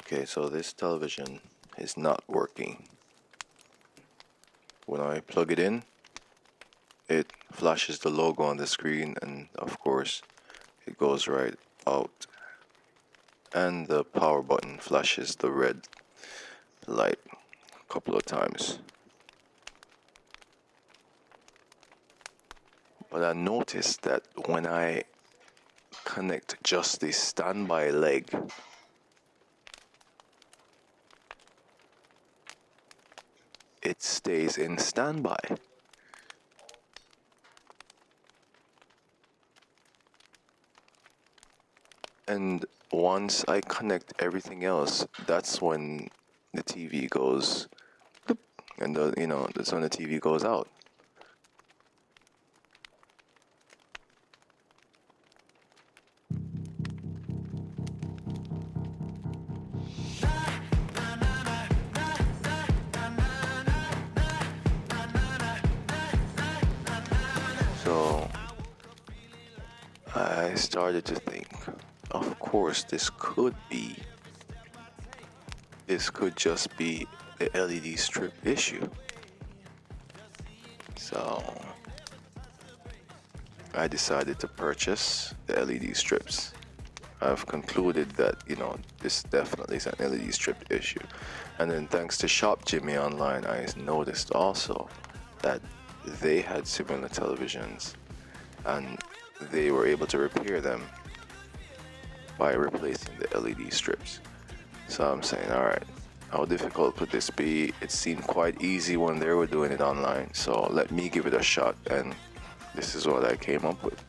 Okay, so this television is not working. When I plug it in, it flashes the logo on the screen, and of course it goes right out, and the power button flashes the red light a couple of times. But I noticed that when I connect just the standby leg, it stays in standby. And once I connect everything else, that's when the TV goes bloop, and that's when the TV goes out. So I started to think, of course, this could just be the LED strip issue. So I decided to purchase the LED strips. I've concluded that, this definitely is an LED strip issue. And then thanks to Shop Jimmy online, I noticed also that they had similar televisions and they were able to repair them by replacing the LED strips. So I'm saying, all right, how difficult could this be? It seemed quite easy when they were doing it online, so let me give it a shot, and this is what I came up with.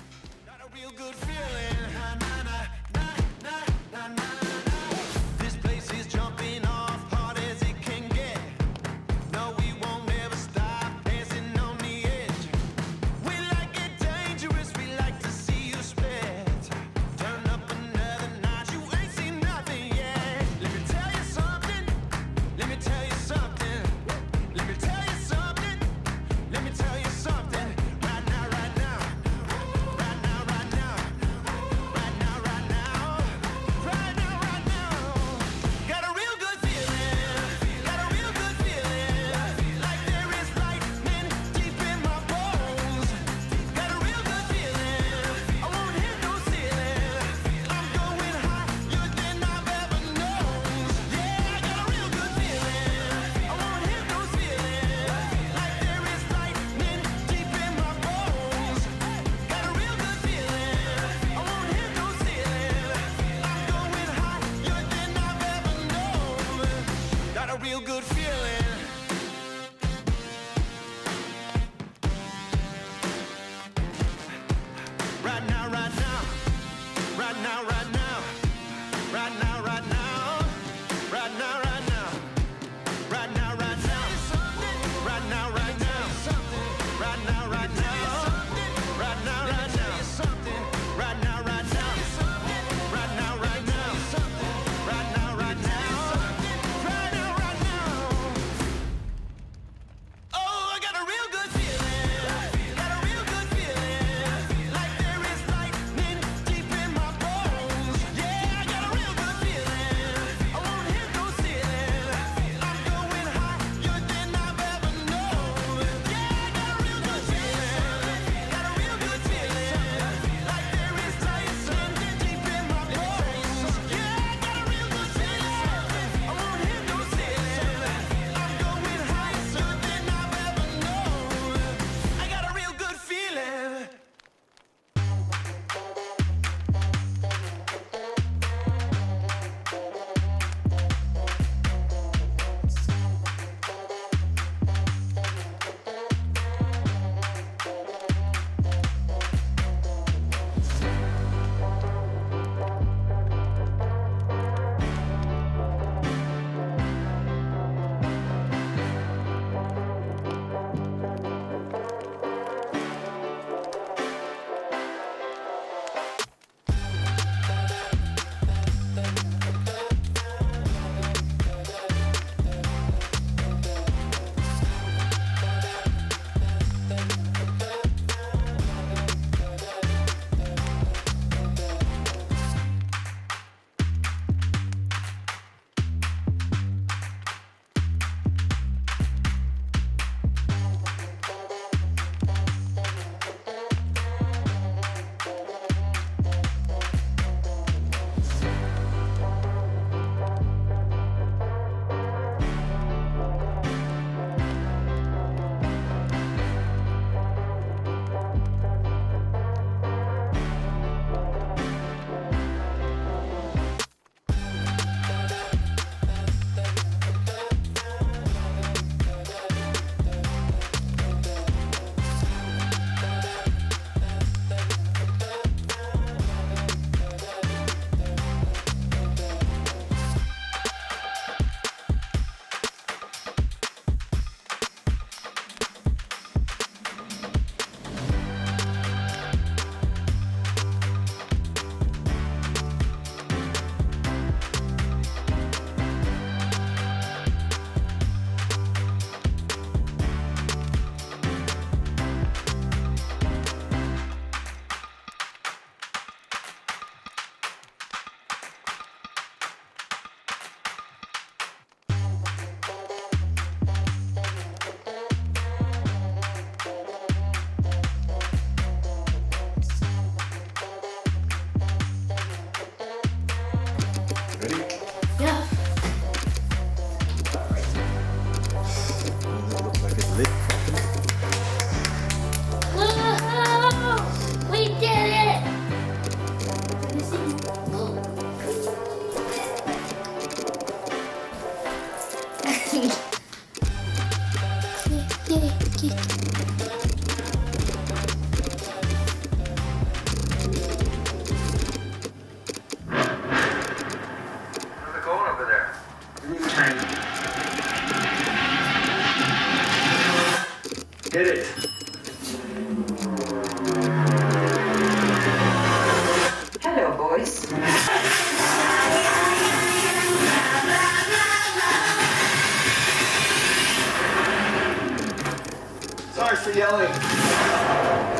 yelling.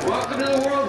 Welcome to the world